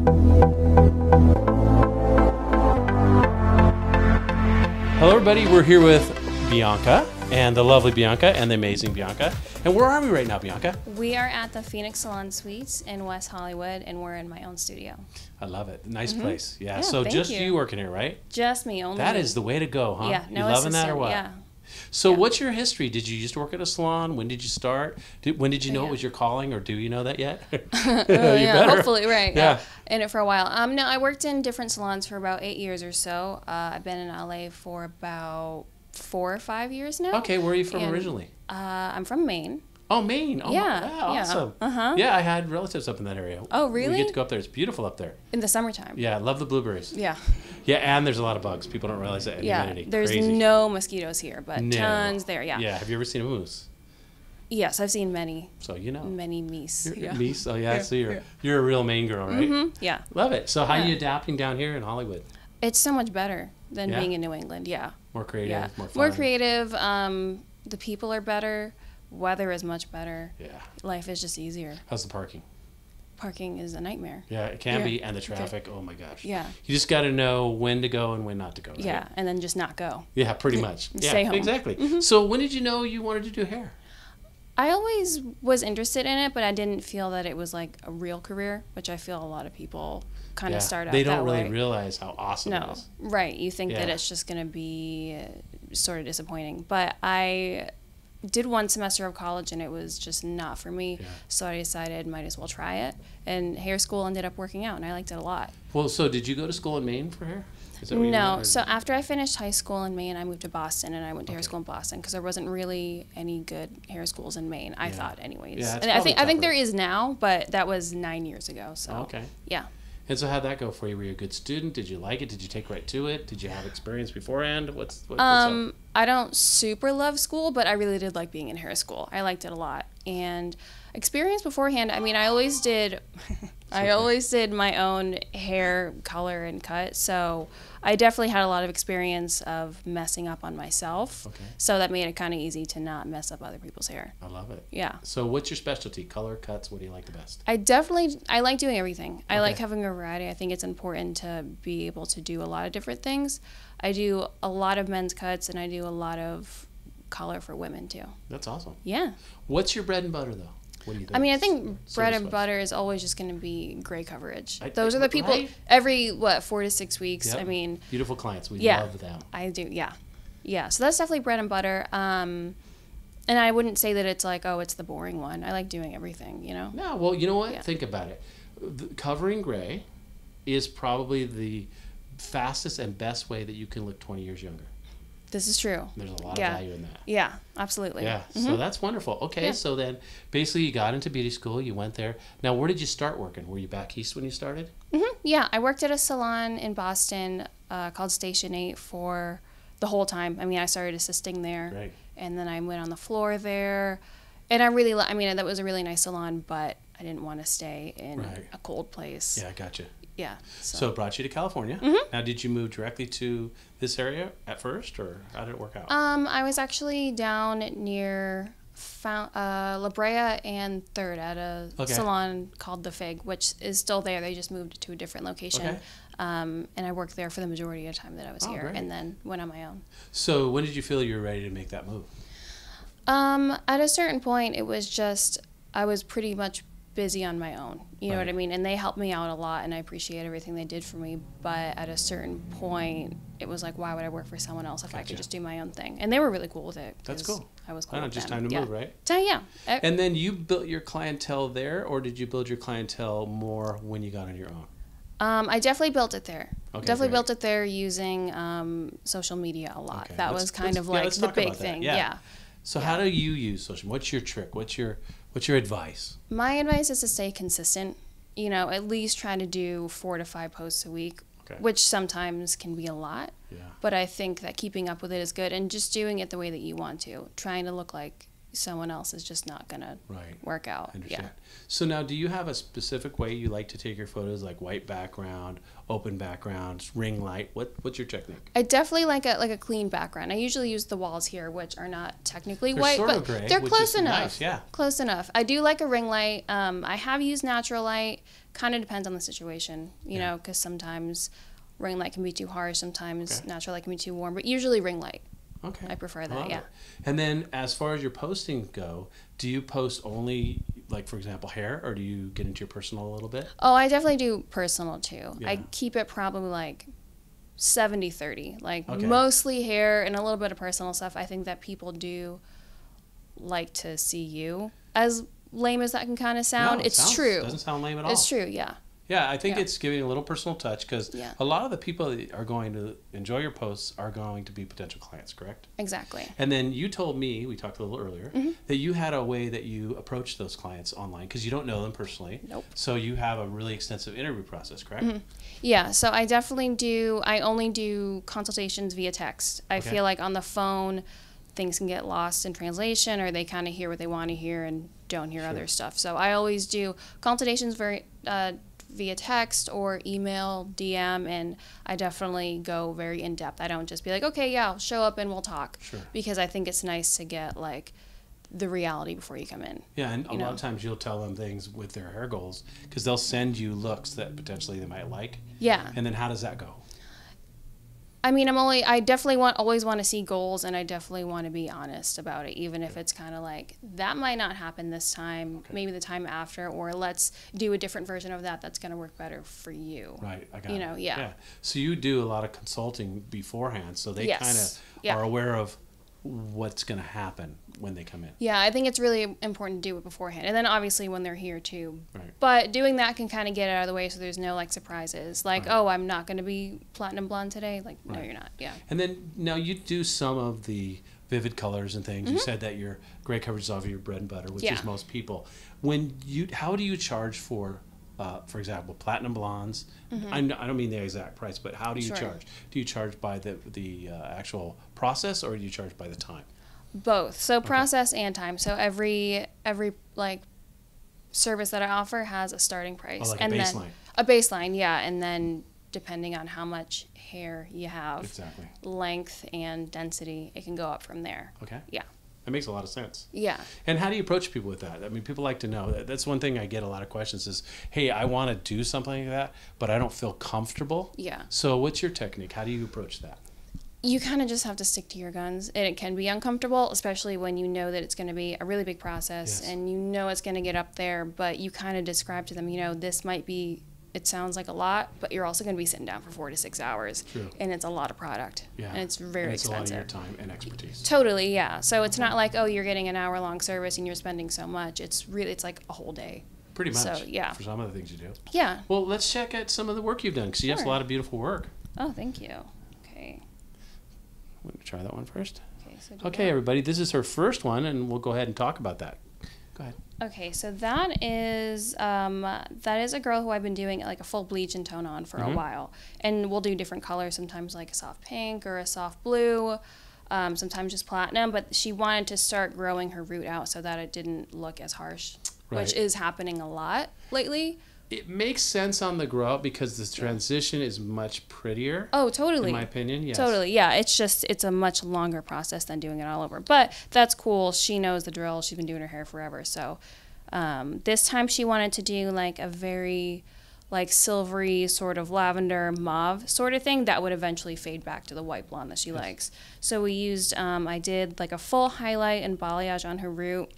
Hello everybody, we're here with Bianca, and the lovely Bianca, and the amazing Bianca. And where are we right now, Bianca? We are at the Phoenix Salon Suites in West Hollywood, and we're in my own studio. I love it. Nice place. Yeah, Yeah, so thank just you. you working here, right? Just me, only That me. is the way to go, huh? Yeah, no You loving that or assistant, what? yeah. So Yeah. what's your history? Did you used to work at a salon? When did you start? When did you know Yeah. it was your calling, or do you know that yet? Yeah, better. hopefully, right. Yeah. In it for a while. No, I worked in different salons for about 8 years or so. I've been in LA for about 4 or 5 years now. Okay, where are you from And, originally? I'm from Maine. Oh, Maine. Oh, Yeah, wow, yeah. awesome. Uh-huh. Yeah, I had relatives up in that area. Oh, We really? get to go up there. It's beautiful up there. In the summertime. Yeah, I love the blueberries. Yeah. Yeah, and there's a lot of bugs. People don't realize that. And Yeah. humidity. There's Crazy. no mosquitoes here, but No. tons there. Yeah. Yeah, have you ever seen a moose? Yes, I've seen many, So you know. many meese. You're, Yeah. Meese? Oh, yeah, Yeah, so yeah. you're a real Maine girl, right? Mm-hmm. Yeah. Love it. So how are Yeah. you adapting down here in Hollywood? It's so much better than Yeah? being in New England. Yeah. More creative, Yeah. more fun? More creative. The people are better. Weather is much better. Yeah. Life is just easier. How's the parking? Parking is a nightmare. Yeah, it can Yeah. be. And the traffic, oh my gosh. Yeah. You just got to know when to go and when not to go, right? Yeah. And then just not go. Yeah, pretty much. Yeah, Stay home. exactly. So when did you know you wanted to do hair? I always was interested in it, but I didn't feel that it was like a real career, which I feel a lot of people kind of start out They that don't really way. realize how awesome it No, is. right. You think that Yeah. it's just going to be sort of disappointing. But I did one semester of college and it was just not for me. Yeah. So I decided might as well try it. And hair school ended up working out and I liked it a lot. Well, so did you go to school in Maine for hair? Is that where you No. went, or- So after I finished high school in Maine, I moved to Boston and I went to hair Okay. school in Boston because there wasn't really any good hair schools in Maine, I Yeah. thought anyways. Yeah, it's and I think probably there tougher. is now, but that was 9 years ago. So Oh, okay. yeah. And so how'd that go for you? Were you a good student? Did you like it? Did you take right to it? Did you have experience beforehand? What's up? I don't super love school, but I really did like being in hair school. I liked it a lot. And experience beforehand, I mean, I always did my own hair color and cut. So I definitely had a lot of experience of messing up on myself. Okay. So that made it kind of easy to not mess up other people's hair. I love it. Yeah. So what's your specialty? Color, cuts? What do you like the best? I like doing everything. I like Okay. having a variety. I think it's important to be able to do a lot of different things. I do a lot of men's cuts and I do a lot of color for women too. That's awesome. Yeah. What's your bread and butter though? What do you think? I mean, I think bread and Service-wise. butter is always just going to be gray coverage. I- Those are the people right? every 4 to 6 weeks. Yep. I mean, Beautiful clients. We yeah. love them. I do. Yeah. Yeah. So that's definitely bread and butter. And I wouldn't say that it's like, oh, it's the boring one. I like doing everything, you know? No, well, you know what? Yeah. Think about it. Covering gray is probably the fastest and best way that you can look 20 years younger. This is true. There's a lot Yeah. of value in that. Yeah, absolutely. Yeah, so that's wonderful. Okay, Yeah. so then basically you got into beauty school, you went there. Now, where did you start working? Were you back east when you started? Yeah, I worked at a salon in Boston called Station 8 for the whole time. I mean, I started assisting there. Right. And then I went on the floor there. And I really, I mean, that was a really nice salon, but I didn't want to stay in Right. a cold place. Yeah, I gotcha. Yeah. So it brought you to California. Now, did you move directly to this area at first, or how did it work out? I was actually down near La Brea and 3rd at a Okay. salon called The Fig, which is still there. They just moved to a different location. Okay. And I worked there for the majority of the time that I was Oh, here, great. and then went on my own. So when did you feel you were ready to make that move? At a certain point, it was just, I was pretty much busy on my own. You know Right. what I mean? And they helped me out a lot, and I appreciate everything they did for me. But at a certain point, it was like, why would I work for someone else if I Gotcha. could just do my own thing? And they were really cool with it. That's 'cause cool. I was cool I know, with just them. time to Yeah. move, right? Yeah. And then you built your clientele there, or did you build your clientele more when you got on your own? I definitely built it there. Okay, Definitely great. built it there using social media a lot. Okay, That let's- was kind let's- of yeah, like let's the talk big about that. thing. Yeah. Yeah. So how do you use social? What's your trick? What's your advice? My advice is to stay consistent. You know, at least try to do 4 to 5 posts a week, Okay. which sometimes can be a lot. Yeah. But I think that keeping up with it is good, and just doing it the way that you want to. Trying to look like someone else is just not going to work out. Yeah. So now, do you have a specific way you like to take your photos, like white background, open background, ring light? What's your technique? I definitely like a clean background. I usually use the walls here, which are not technically They're white, sort but of gray, they're which close is enough. Nice, yeah. Close enough. I do like a ring light. I have used natural light. Kind of depends on the situation, you know, because sometimes ring light can be too harsh. Sometimes natural light can be too warm, but usually ring light. Okay. I prefer that, yeah. And then as far as your posting go, do you post only, like, for example, hair, or do you get into your personal a little bit? Oh, I definitely do personal, too. Yeah. I keep it probably, like, 70-30. Like, mostly hair and a little bit of personal stuff. I think that people do like to see you. As lame as that can kind of sound, it's true. It doesn't sound lame at all. It's true, yeah. Yeah, I think it's giving a little personal touch, because Yeah. a lot of the people that are going to enjoy your posts are going to be potential clients, correct? Exactly. And then you told me, we talked a little earlier, that you had a way that you approach those clients online, because you don't know them personally. Nope. So you have a really extensive interview process, correct? Yeah, so I definitely do. I only do consultations via text. I feel like on the phone, things can get lost in translation, or they kind of hear what they want to hear and don't hear other stuff. So I always do consultations via text or email, DM, and I definitely go very in depth. I don't just be like, okay, yeah, I'll show up and we'll talk. Sure. Because I think it's nice to get like the reality before you come in. Yeah, and a lot of times you'll tell them things with their hair goals, because they'll send you looks that potentially they might like. Yeah. And then how does that go? I mean, I definitely always want to see goals, and I definitely want to be honest about it, even if it's kind of like, that might not happen this time, maybe the time after, or let's do a different version of that that's going to work better for you. Right, I got it. You know, yeah. So you do a lot of consulting beforehand, so they kind of are aware of what's going to happen when they come in. Yeah, I think it's really important to do it beforehand, and then obviously when they're here too. Right. But doing that can kind of get it out of the way, so there's no like surprises, like oh, I'm not going to be platinum blonde today. Like no, you're not. Yeah. And then now you do some of the vivid colors and things. You said that your gray coverage is obviously your bread and butter, which is most people. How do you charge for example, platinum blondes? I don't mean the exact price, but how do you charge? Do you charge by the actual process, or do you charge by the time? Both. So process and time. So every like service that I offer has a starting price. Oh, like and a baseline. Then a baseline, yeah. And then depending on how much hair you have, length and density, it can go up from there. Okay. Yeah. That makes a lot of sense. Yeah. And how do you approach people with that? I mean, people like to know. That's one thing I get a lot of questions is, hey, I want to do something like that, but I don't feel comfortable. Yeah. So what's your technique? How do you approach that? You kind of just have to stick to your guns, and it can be uncomfortable, especially when you know that it's going to be a really big process and you know it's going to get up there, but you kind of describe to them, you know, this might be, it sounds like a lot, but you're also going to be sitting down for 4 to 6 hours. True. And it's a lot of product. Yeah. And it's very expensive. It's a lot of your time and expertise. Totally, yeah. So it's not like, oh, you're getting an hour-long service and you're spending so much. It's like a whole day. Pretty much. So, yeah. For some of the things you do. Yeah. Well, let's check out some of the work you've done, because you have a lot of beautiful work. Oh, thank you. Okay. Want to try that one first? Okay, everybody, this is her first one, and we'll go ahead and talk about that. Go ahead. Okay, so that is a girl who I've been doing like a full bleach and tone on for a while, and we'll do different colors. Sometimes like a soft pink or a soft blue, sometimes just platinum. But she wanted to start growing her root out so that it didn't look as harsh, which is happening a lot lately. It makes sense on the grow out because the transition is much prettier. Oh, totally. In my opinion, yes. Totally, yeah. It's a much longer process than doing it all over. But that's cool. She knows the drill. She's been doing her hair forever. So this time she wanted to do like a very like silvery sort of lavender mauve sort of thing that would eventually fade back to the white blonde that she likes. So we used, I did like a full highlight and balayage on her root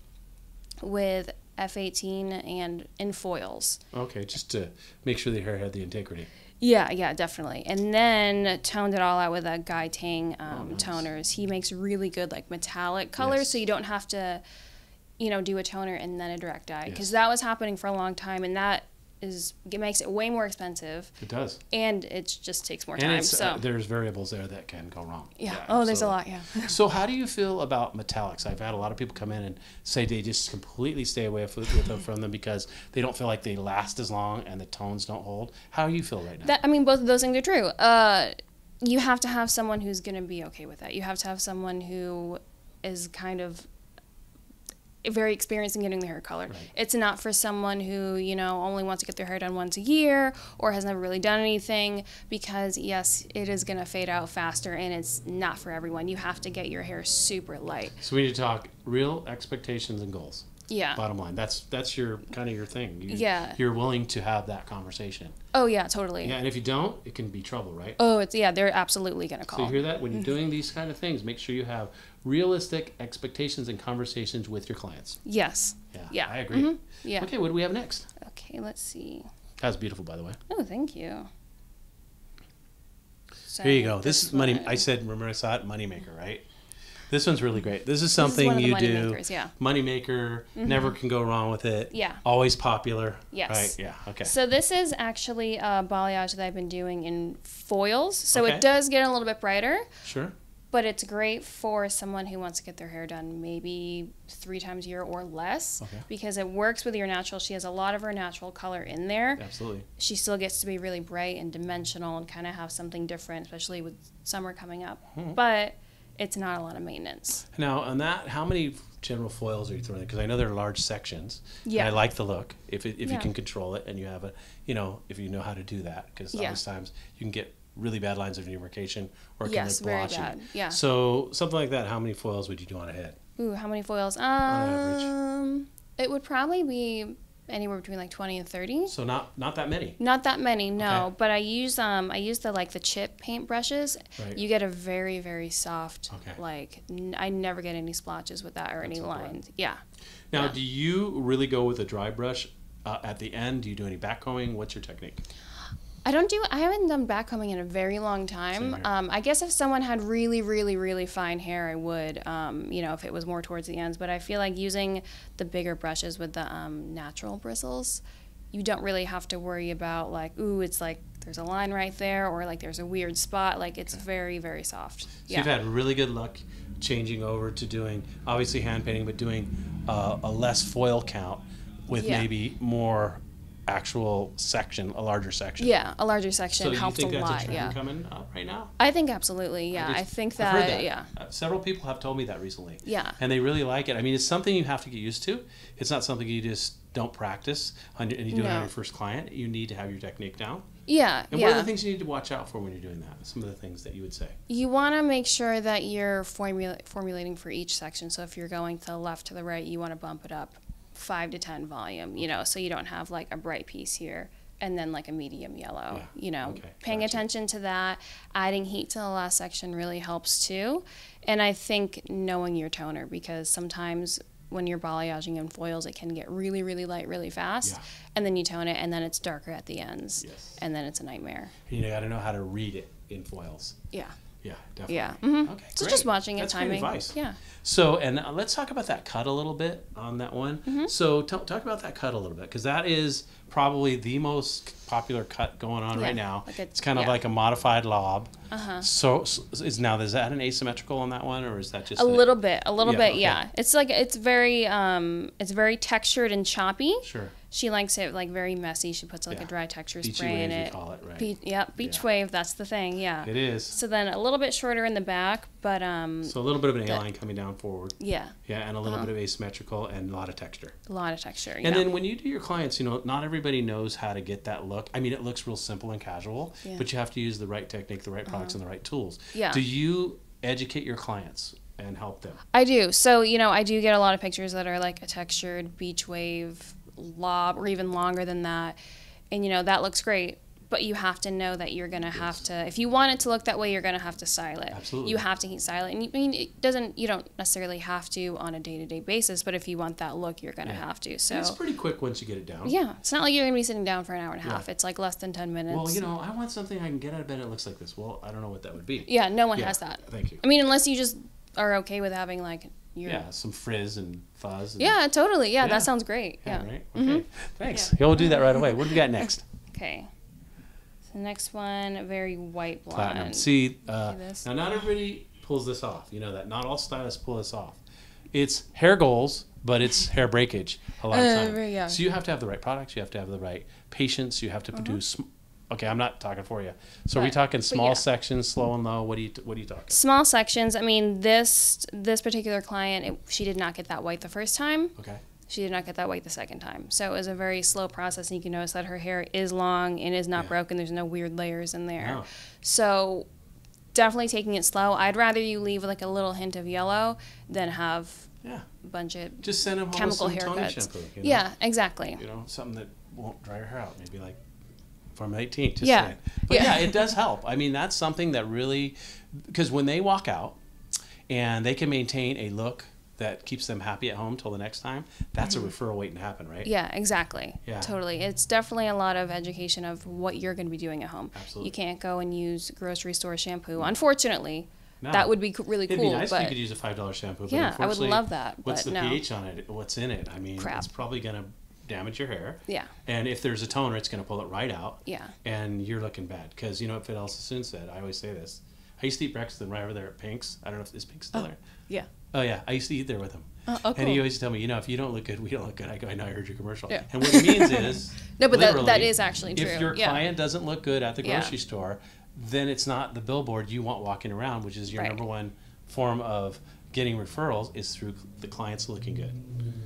with F18 and in foils. Okay, just to make sure the hair had the integrity. Yeah, definitely. And then toned it all out with a Guy Tang toners. He makes really good like metallic colors, so you don't have to, do a toner and then a direct dye, because that was happening for a long time, and it makes it way more expensive. It does. And it just takes more time. And so there's variables there that can go wrong. Yeah. Oh, there's a lot, yeah. So how do you feel about metallics? I've had a lot of people come in and say they just completely stay away from them because they don't feel like they last as long and the tones don't hold. How do you feel right now? Both of those things are true. You have to have someone who's going to be okay with that. You have to have someone who is kind of very experienced in getting their hair colored. Right. It's not for someone who, you know, only wants to get their hair done once a year or has never really done anything, because yes, it is going to fade out faster and it's not for everyone. You have to get your hair super light. So we need to talk real expectations and goals. Yeah. Bottom line. That's your kind of your thing. Yeah. You're willing to have that conversation. Oh yeah, totally. Yeah, and if you don't, it can be trouble, right? Oh, they're absolutely going to call. So you hear that? When you're doing these kind of things, make sure you have realistic expectations and conversations with your clients. Yes. Yeah. Yeah. I agree. Yeah. Okay, what do we have next? Okay, let's see. That's beautiful, by the way. Oh, thank you. So Here you go. This is money. one. I said, remember I saw it, Moneymaker, right? This one's really great. This is something one of the you money do. makers, yeah. Moneymaker, never can go wrong with it. Yeah. Always popular. Yes. Right? Yeah. Okay. So this is actually a balayage that I've been doing in foils. So Okay. it does get a little bit brighter, Sure. but it's great for someone who wants to get their hair done maybe 3 times a year or less, Okay. because it works with your natural. She has a lot of her natural color in there. Absolutely. She still gets to be really bright and dimensional and kind of have something different, especially with summer coming up. But it's not a lot of maintenance. Now, on that, how many general foils are you throwing in? Because I know they're large sections. Yeah. And I like the look if you Yeah. can control it and you have a, if you know how to do that. Because Yeah. sometimes you can get really bad lines of demarcation or it can Yes, look very blotchy. bad. Yeah. So something like that, how many foils would you do on a head? Ooh, how many foils? average. It would probably be anywhere between like 20 and 30. So not that many. Not that many, no. Okay. But I use the chip paint brushes. Right. You get a very, very soft. Okay. I never get any splotches with that or any lines. Yeah. Now, Yeah. do you really go with a dry brush at the end? Do you do any backcombing? What's your technique? I haven't done backcombing in a very long time. Same here. I guess if someone had really, really, really fine hair, I would, if it was more towards the ends. But I feel like using the bigger brushes with the natural bristles, you don't really have to worry about like, ooh, it's like there's a line right there, or like there's a weird spot. Like it's very, very soft. So Yeah. you've had really good luck changing over to doing, obviously hand painting, but doing a less foil count with Yeah. maybe more actual section, a larger section. Yeah, a larger section So you helps think a that's lot. a trend Yeah. coming up right now? I think absolutely. Yeah, I think I've heard that. Yeah. Several people have told me that recently. Yeah. And they really like it. I mean, it's something you have to get used to. It's not something you just don't practice and you do it on No. your first client. You need to have your technique down. Yeah. And yeah. what are the things you need to watch out for when you're doing that? Some of the things that you would say. You want to make sure that you're formulating for each section. So if you're going to the left to the right, you want to bump it up 5 to 10 volume, so you don't have like a bright piece here and then like a medium yellow, Yeah. Okay. Paying Gotcha. attention to that. Adding heat to the last section really helps too. And I think knowing your toner, because sometimes when you're balayaging in foils, it can get really, really light really fast. Yeah. And then you tone it and then it's darker at the ends. Yes. And then it's a nightmare. You got to know how to read it in foils. Yeah. Yeah, definitely. Yeah. Mm-hmm. Okay, So great. just watching it, That's timing. Great advice. Yeah. So, and let's talk about that cut a little bit on that one. Mm-hmm. So, talk about that cut a little bit, because that is probably the most popular cut going on right now. Like it's kind of like a modified lob. Uh-huh. So, is that an asymmetrical on that one, or is that just A little bit, Yeah, bit, okay. yeah. It's like it's very textured and choppy. Sure. She likes it like very messy. She puts like Yeah. a dry texture Beachy spray in wave, you it. call it, right? Beach Yeah. wave. That's the thing. Yeah. It is. So then a little bit shorter in the back, but So a little bit of an A-line coming down forward. yeah, Yeah, and a little bit of asymmetrical and a lot of texture. a lot of texture. And then when you do your clients, not everybody knows how to get that look. I mean, it looks real simple and casual, Yeah. but you have to use the right technique, the right products, and the right tools. Yeah. Do you educate your clients and help them? I do. So, I do get a lot of pictures that are like a textured beach wave lob or even longer than that. And, that looks great. But you have to know that you're going to have to, if you want it to look that way, you're going to have to style it. Absolutely. You have to heat style it. And you don't necessarily have to on a day-to-day basis, but if you want that look, you're going to have to. So, And it's pretty quick once you get it down. yeah, it's not like you're going to be sitting down for an hour and a half. Yeah. It's like less than 10 minutes. Well, I want something I can get out of bed that looks like this. Well, I don't know what that would be. Yeah, no one Yeah, has that. Thank you. I mean, unless you just are okay with having like your... Yeah, some frizz and fuzz. And, Yeah, totally. Yeah, Yeah. that sounds great. Yeah. Right? Okay. Thanks. Yeah. Yeah, we'll do that right away. What do we got next? Okay. So the next one, very white blonde. Platinum. See, this. now not everybody pulls this off. You know that. Not all stylists pull this off. It's hair goals, but it's hair breakage a lot of times. yeah. So you have to have the right products. You have to have the right patience. You have to produce Okay, I'm not talking for you. So are we talking small sections, slow and low? What are you talking? Small sections. I mean, this particular client, she did not get that white the first time. Okay. She did not get that white the second time. So it was a very slow process, and you can notice that her hair is long and is not broken. There's no weird layers in there. No. So definitely taking it slow. I'd rather you leave like a little hint of yellow than have a bunch of just send him chemical home with some toning haircuts. shampoo. You know? Yeah, exactly. You know, something that won't dry your hair out. Maybe like Formula 18. Just saying. But yeah, it does help. I mean, that's something that really, because when they walk out and they can maintain a look that keeps them happy at home till the next time, that's a referral waiting to happen, right? Yeah, exactly. Yeah. Totally. It's definitely a lot of education of what you're going to be doing at home. Absolutely. You can't go and use grocery store shampoo. Unfortunately, that would be really cool. It'd be nice but if you could use a $5 shampoo. But yeah, I would love that. What's but the no. pH on it? What's in it? I mean, it's probably going to damage your hair. Yeah. And if there's a toner, it's going to pull it right out. Yeah. And you're looking bad. Because you know what Fidel Sassoon said? I always say this. I used to eat breakfast right over there at Pink's. I don't know if is Pink's still there. Yeah. Oh, yeah. I used to eat there with him. Oh, cool. And he always tell me, you know, if you don't look good, we don't look good. I go, I know, I heard your commercial. Yeah. And what it means is, no, but that is actually true. If your client doesn't look good at the grocery store, then it's not the billboard you want walking around, which is your number one form of getting referrals is through the clients looking good.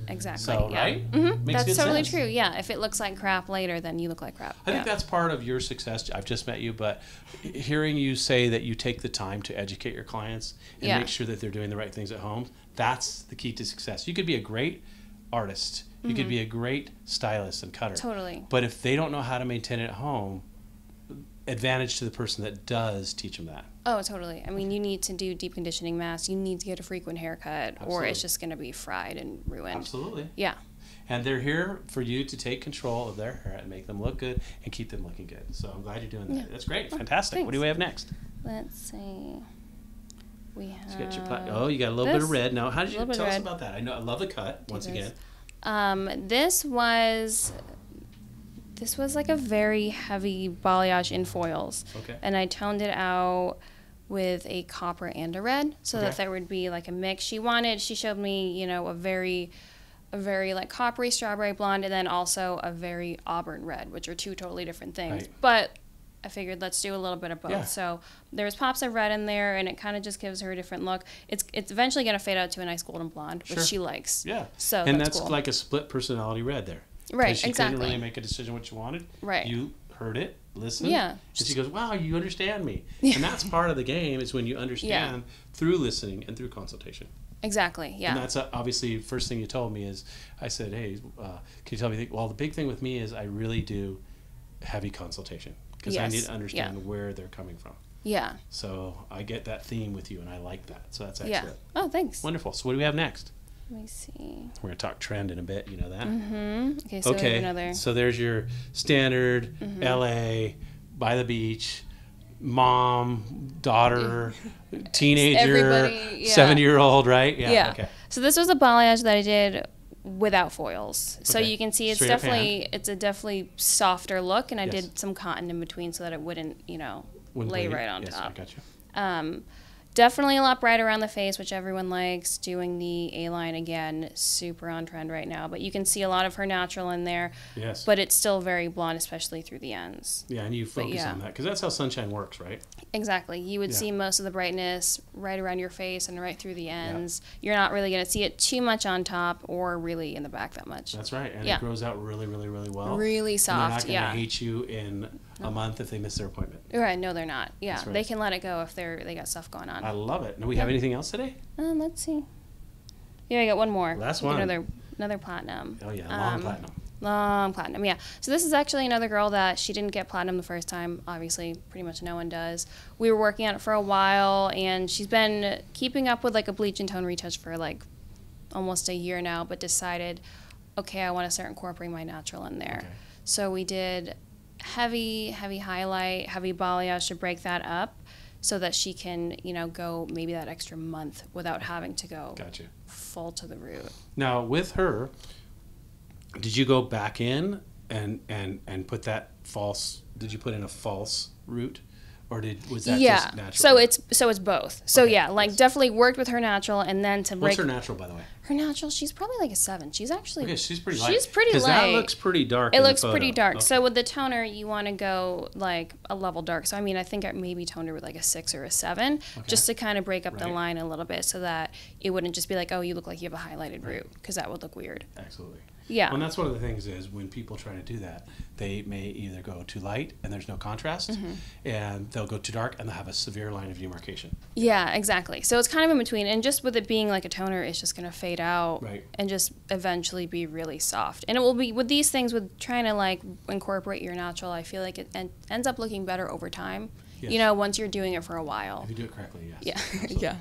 Exactly. So, right? Mm-hmm. Makes that's totally sense. true. Yeah. If it looks like crap later, then you look like crap. I think that's part of your success. I've just met you, but hearing you say that you take the time to educate your clients and make sure that they're doing the right things at home, that's the key to success. You could be a great artist. You could be a great stylist and cutter. Totally. But if they don't know how to maintain it at home, advantage to the person that does teach them that. Oh, totally. I mean, you need to do deep conditioning masks. You need to get a frequent haircut, or it's just going to be fried and ruined. Absolutely. Yeah. And they're here for you to take control of their hair and make them look good and keep them looking good. So I'm glad you're doing that. Yeah. That's great. Fantastic. Thanks. What do we have next? Let's see. We have. You got your you got a little bit of red. Now, how did you tell us about that? I love the cut once again. This was like a very heavy balayage in foils. Okay. And I toned it out with a copper and a red so that there would be like a mix. She showed me, a very like coppery strawberry blonde and then also a very auburn red, which are two totally different things. Right. But I figured let's do a little bit of both. Yeah. So there's pops of red in there, and it kind of just gives her a different look. It's eventually going to fade out to a nice golden blonde, which she likes. Yeah. So that's cool. Like a split personality red there. Right, she couldn't really make a decision what she wanted. Right. You heard it, listened. Yeah. And she goes, wow, you understand me. Yeah. And that's part of the game is when you understand through listening and through consultation. Exactly, yeah. And that's obviously first thing you told me is, I said, hey, can you tell me, well, the big thing with me is I really do heavy consultation because I need to understand where they're coming from. Yeah. So I get that theme with you and I like that. So that's excellent. Yeah. Oh, thanks. Wonderful. So what do we have next? Let me see. We're going to talk trend in a bit, you know that? Mm-hmm. Okay, so another. So there's your standard LA, by the beach, mom, daughter, teenager, 7-year-old, right? Yeah. Okay. So this was a balayage that I did without foils. So you can see it's a definitely softer look, and I did some cotton in between so that it wouldn't lay right on top. I got you. Definitely a lot brighter around the face, which everyone likes. Doing the A-line again, super on trend right now. But you can see a lot of her natural in there. Yes. But it's still very blonde, especially through the ends. Yeah, and you focus on that because that's how sunshine works, right? Exactly. You would see most of the brightness right around your face and right through the ends. Yeah. You're not really going to see it too much on top or really in the back that much. That's right. And it grows out really, really, really well. Really soft, and they're not going to hate you in a month if they miss their appointment. Right. No, they're not. Yeah. Right. They can let it go if they got stuff going on. I love it. Do we have anything else today? Let's see. Yeah, I got one more. Last one. Another platinum. Oh, yeah. Long platinum. Long platinum, yeah. So this is actually another girl that she didn't get platinum the first time. Obviously, pretty much no one does. We were working on it for a while, and she's been keeping up with like a bleach and tone retouch for like almost a year now, but decided, okay, I want to start incorporating my natural in there. Okay. So we did heavy highlight, heavy balayage to break that up so that she can, go maybe that extra month without having to go full to the root. Now, with her, did you go back in and put that false, did you put in a false root? or was that just natural? So it's both. So okay. Like definitely worked with her natural, and then to break. What's her natural, by the way? Her natural, she's probably like a 7. She's actually she's pretty light. She's pretty light. Because that looks pretty dark. It looks pretty dark. Okay. So with the toner, you want to go like a level dark. So I mean, I think I maybe toned her with like a 6 or a 7, just to kind of break up the line a little bit, so that it wouldn't just be like, oh, you look like you have a highlighted root, because that would look weird. Absolutely. Yeah. Well, and that's one of the things is when people try to do that, they may either go too light and there's no contrast, and they'll go too dark and they'll have a severe line of demarcation. Yeah, exactly. So it's kind of in between, and just with it being like a toner, it's just going to fade out and just eventually be really soft. And it will be with these things, with trying to like incorporate your natural, I feel like it ends up looking better over time. Yes. You know, once you're doing it for a while. If you do it correctly, yes. Yeah. Yeah.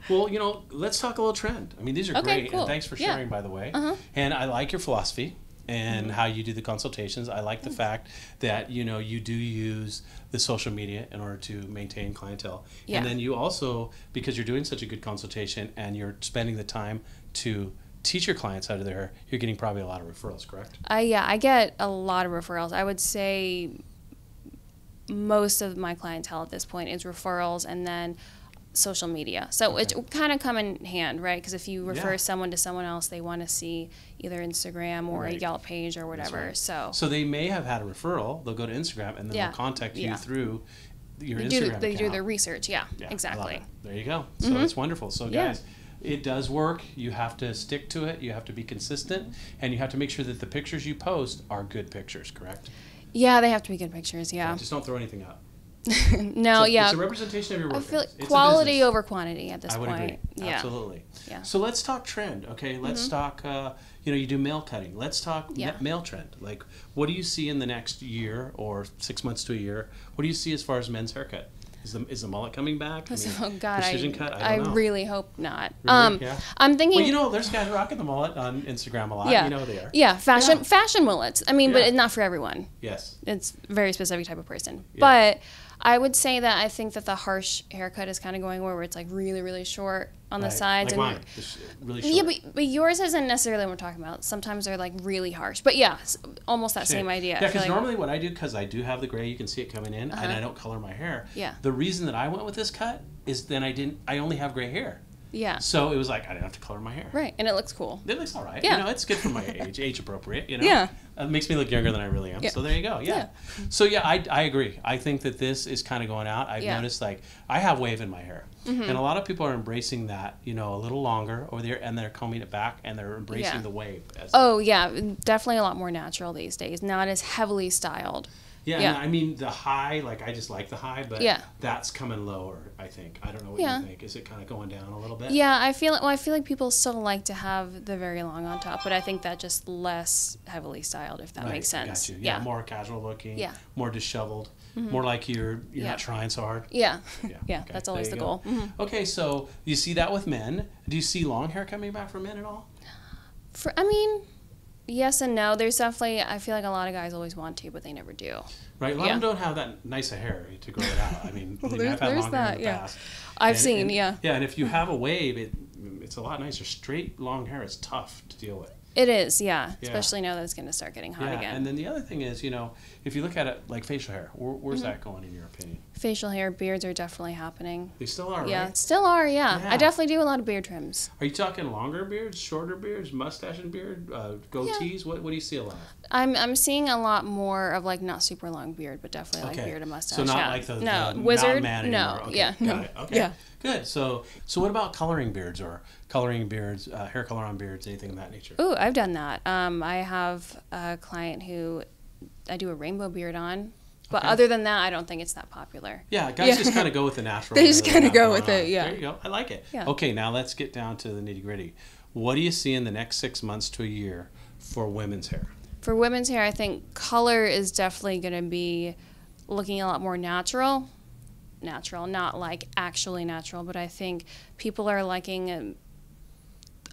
Well, you know, let's talk a little trend. I mean, these are great, and thanks for sharing, by the way. And I like your philosophy and how you do the consultations. I like the fact that, you know, you do use the social media in order to maintain clientele. Yeah. And then you also, because you're doing such a good consultation and you're spending the time to teach your clients how to do their hair, you're getting probably a lot of referrals, correct? Yeah, I get a lot of referrals. I would say most of my clientele at this point is referrals, and then social media. So it kind of come in hand, right? Because if you refer someone to someone else, they want to see either Instagram or a Yelp page or whatever. So they may have had a referral. They'll go to Instagram and then they'll contact you through your Instagram account. They do their research. Yeah, exactly. There you go. So it's wonderful. So guys, it does work. You have to stick to it. You have to be consistent, and you have to make sure that the pictures you post are good pictures, correct? Yeah, they have to be good pictures. Yeah. Just don't throw anything up. No, it's a representation of your work. I feel like quality over quantity at this point. I would agree. Yeah. Absolutely. Yeah. So let's talk trend. Okay, let's talk. You know, you do male cutting. Let's talk male trend. Like, what do you see in the next year or 6 months to a year? What do you see as far as men's haircut? Is the mullet coming back? I mean, oh God, precision cut? I really hope not. Really? Yeah. I'm thinking. Well, you know, there's guys rocking the mullet on Instagram a lot. Yeah. You know they are. Yeah, fashion mullets. I mean, but it's not for everyone. Yes. It's a very specific type of person. Yeah. But I would say that I think that the harsh haircut is kind of going where it's like really, really short on the sides. Like mine, really short. Yeah, but yours isn't necessarily what we're talking about. Sometimes they're like really harsh. But yeah, almost that same idea. Yeah, because normally what I do, because I do have the gray, you can see it coming in, and I don't color my hair. Yeah. The reason that I went with this cut is then I only have gray hair. Yeah. So it was like I didn't have to color my hair. Right, and it looks cool. It looks all right. Yeah. You know, it's good for my age appropriate. You know. Yeah. It makes me look younger than I really am. Yeah. So there you go. Yeah. So yeah, I agree. I think that this is kind of going out. I've noticed like I have wave in my hair, and a lot of people are embracing that. You know, a little longer, or they're combing it back and they're embracing the wave. Definitely a lot more natural these days. Not as heavily styled. Yeah, I mean the high, like I just like the high, but that's coming lower, I think. I don't know what you think. Is it kind of going down a little bit? Yeah, I feel like people still like to have the very long on top, but I think that just less heavily styled, if that makes sense. Got you. Yeah, more casual looking, more disheveled, more like you're not trying so hard. Yeah. Okay. That's always the goal. Okay, so you see that with men. Do you see long hair coming back for men at all? Yes and no. There's definitely, I feel like a lot of guys always want to, but they never do. Right. A lot of them don't have that nice a hair to grow it out. I mean, I've had long hair in the past. I've seen. Yeah, and if you have a wave, it's a lot nicer. Straight long hair is tough to deal with. It is, especially now that it's going to start getting hot again. And then the other thing is, you know, if you look at it like facial hair, where's that going in your opinion? Facial hair, beards are definitely happening. They still are, right? Right? Still are, yeah. I definitely do a lot of beard trims. Are you talking longer beards, shorter beards, mustache and beard, goatees? What do you see a lot? I'm seeing a lot more of like not super long beard, but definitely like beard and mustache. So not like the wizard. Man no, okay, got it. Okay. Yeah. Good. So what about coloring beards or coloring beards, hair color on beards, anything of that nature? Ooh, I've done that. I have a client who I do a rainbow beard on. But other than that, I don't think it's that popular. Yeah, guys just kind of go with the natural. They just kind of go with it, There you go. I like it. Yeah. Okay, now let's get down to the nitty gritty. What do you see in the next 6 months to a year for women's hair? For women's hair, I think color is definitely going to be looking a lot more natural. Natural, not like actually natural, but I think people are liking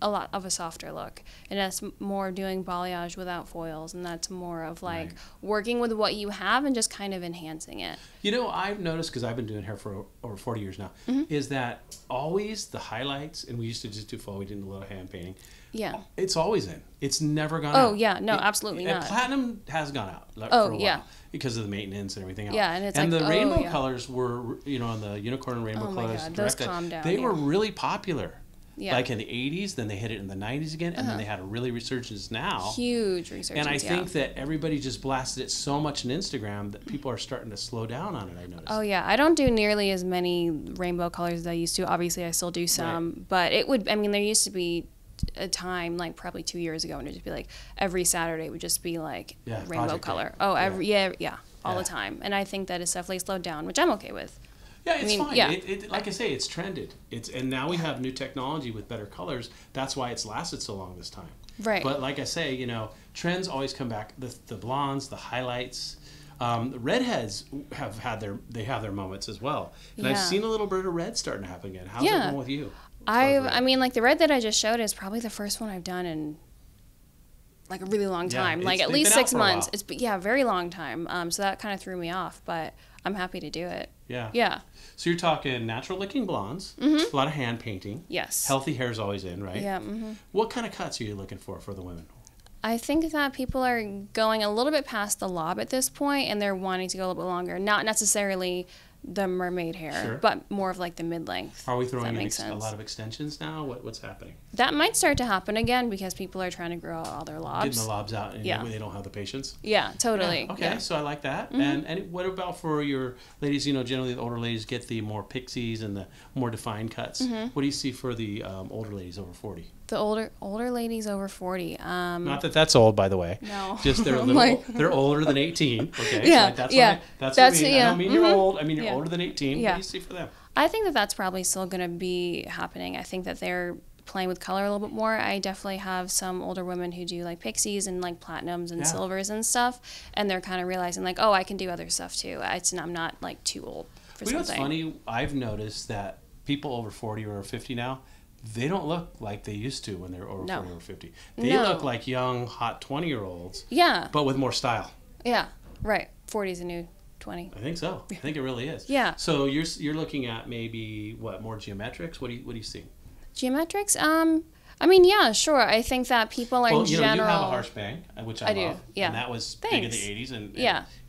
a lot of a softer look, and that's more doing balayage without foils, and that's more of like working with what you have and just kind of enhancing it. You know, I've noticed, because I've been doing hair for over 40 years now, is that always the highlights, and we used to just do full, we did a little hand painting, Yeah. It's always in. It's never gone out. Oh, yeah. No, absolutely not. Platinum has gone out for a while because of the maintenance and everything else. Yeah, and it's the rainbow colors were, you know, the unicorn and rainbow colors. God, those calmed down. They were really popular. Yeah. Like in the 80s, then they hit it in the 90s again, and then they had a really resurgence now. Huge resurgence, and I think that everybody just blasted it so much on Instagram that people are starting to slow down on it, I noticed. Oh, yeah. I don't do nearly as many rainbow colors as I used to. Obviously, I still do some. But it would, I mean, there used to be a time, like probably 2 years ago, and it'd just be like every Saturday would just be like rainbow color. Oh, all the time. And I think that it's definitely slowed down, which I'm okay with. Yeah, it's fine. Yeah. Like I say, it's trended. And now we have new technology with better colors. That's why it's lasted so long this time. Right. But like I say, you know, trends always come back. The blondes, the highlights, the redheads have their moments as well. And I've seen a little bit of red starting to happen again. How's it going with you? I mean, like the red that I just showed is probably the first one I've done in like a really long time, like at least 6 months. It's very long time. So that kind of threw me off, but I'm happy to do it. Yeah. Yeah. So you're talking natural looking blondes, a lot of hand painting. Yes. Healthy hair is always in, right? Yeah. Mm-hmm. What kind of cuts are you looking for the women? I think that people are going a little bit past the lob at this point, and they're wanting to go a little bit longer. Not necessarily the mermaid hair, but more of like the mid-length. Are we throwing in a lot of extensions now? What's happening? That might start to happen again because people are trying to grow out all their lobs. Getting the lobs out, and they don't have the patience. Yeah, totally. Yeah. Okay, so I like that. Mm-hmm. And what about for your ladies? You know, generally the older ladies get the more pixies and the more defined cuts. Mm-hmm. What do you see for the older ladies over 40? The older ladies over 40. Not that that's old, by the way. No. Just they're a little, they're older than 18. Okay. Yeah. So that's what I mean. I don't mean you're old. I mean you're older than 18. Yeah. What do you see for them? I think that that's probably still going to be happening. I think that they're playing with color a little bit more. I definitely have some older women who do like pixies and like platinums and silvers and stuff, and they're kind of realizing like, oh, I can do other stuff too. I'm not like too old for something. You know what's funny? I've noticed that people over 40 or 50 now, they don't look like they used to when they were over 40 or 50. They look like young, hot 20-year-olds. Yeah. But with more style. Yeah, right. 40 is a new 20. I think so. I think it really is. Yeah. So you're looking at maybe more geometrics? What do you see? Geometrics? I mean, yeah, sure. I think that people are you have a harsh bang, which I love. Do. Yeah. And that was big in the 80s, and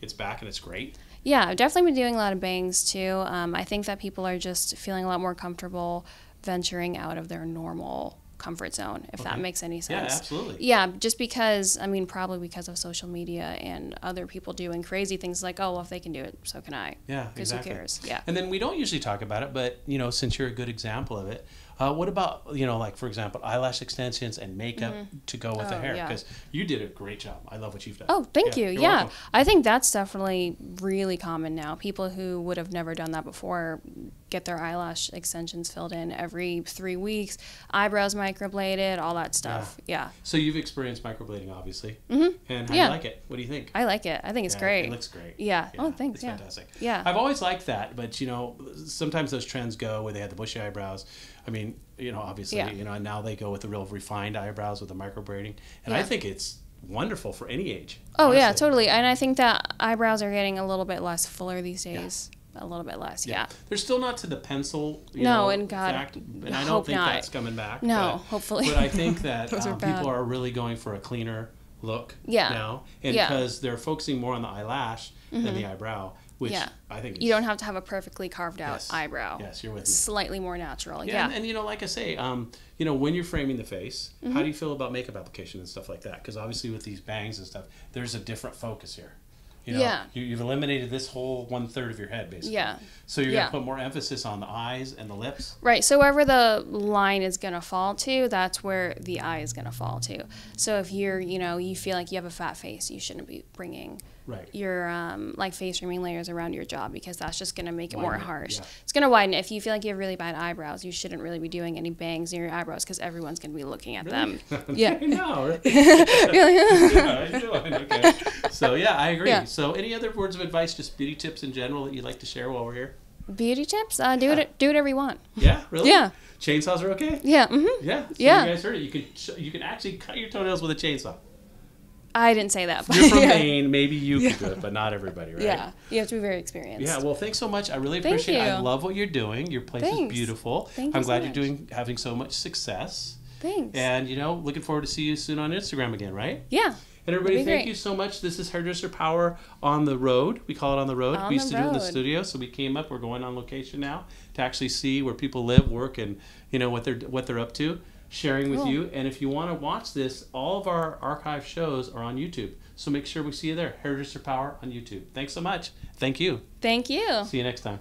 it's back and it's great. Yeah, I've definitely been doing a lot of bangs too. I think that people are just feeling a lot more comfortable venturing out of their normal comfort zone, if that makes any sense. Yeah, absolutely. Yeah, just because, I mean, probably because of social media and other people doing crazy things like, oh, well, if they can do it, so can I. Yeah, because who cares? Yeah. And then we don't usually talk about it, but, you know, since you're a good example of it, what about, you know, like, for example, eyelash extensions and makeup to go with the hair? Because you did a great job. I love what you've done. Oh, thank you. You're yeah. welcome. I think that's definitely really common now. People who would have never done that before get their eyelash extensions filled in every 3 weeks, eyebrows microbladed, all that stuff. Yeah. So you've experienced microblading, obviously. Mm-hmm. And how do you like it? What do you think? I like it. I think it's great. It looks great. Yeah. Oh, thanks. It's fantastic. Yeah. I've always liked that, but, you know, sometimes those trends go where they had the bushy eyebrows. I mean, you know, obviously, you know, and now they go with the real refined eyebrows with the microblading. And I think it's wonderful for any age. Oh, honestly. Yeah, totally. And I think that eyebrows are getting a little bit less fuller these days. A little bit less, yeah. They're still not to the pencil, and God, fact, and I don't think that's coming back. No, hopefully. But I think that people are really going for a cleaner look now. And because they're focusing more on the eyelash than the eyebrow, which I think you don't have to have a perfectly carved out eyebrow. Yes, you're with me. Slightly more natural. And you know, like I say, you know, when you're framing the face, how do you feel about makeup application and stuff like that? Because obviously with these bangs and stuff, there's a different focus here. You know, you've eliminated this whole 1/3 of your head, basically. Yeah. So you're going to put more emphasis on the eyes and the lips. Right. So wherever the line is going to fall to, that's where the eye is going to fall to. So if you're, you know, you feel like you have a fat face, you shouldn't be bringing your like face framing layers around your jaw, because that's just going to make it more harsh. Yeah. It's going to widen. If you feel like you have really bad eyebrows, you shouldn't really be doing any bangs near your eyebrows, because everyone's going to be looking at them. Yeah. No. Really? Okay. So yeah, I agree. Yeah. So any other words of advice, just beauty tips in general that you'd like to share while we're here? Beauty tips? Do whatever you want. Yeah, really? Yeah. Chainsaws are okay? Yeah. Mm-hmm. Yeah. So you guys heard it. You can actually cut your toenails with a chainsaw. I didn't say that. But you're from Maine. Maybe you can do it, but not everybody, right? Yeah. You have to be very experienced. Yeah. Well, thanks so much. I really appreciate it. I love what you're doing. Your place is beautiful. Thank you I'm glad so you're having so much success. Thanks. And, you know, looking forward to see you soon on Instagram again, right? Yeah. And everybody, thank you so much. This is Hairdresser Power on the road. We call it on the road. We used to do it in the studio, so we came up. We're going on location now to actually see where people live, work, and you know what they're up to, sharing with you. And if you want to watch this, all of our archive shows are on YouTube. So make sure we see you there. Hairdresser Power on YouTube. Thanks so much. Thank you. Thank you. See you next time.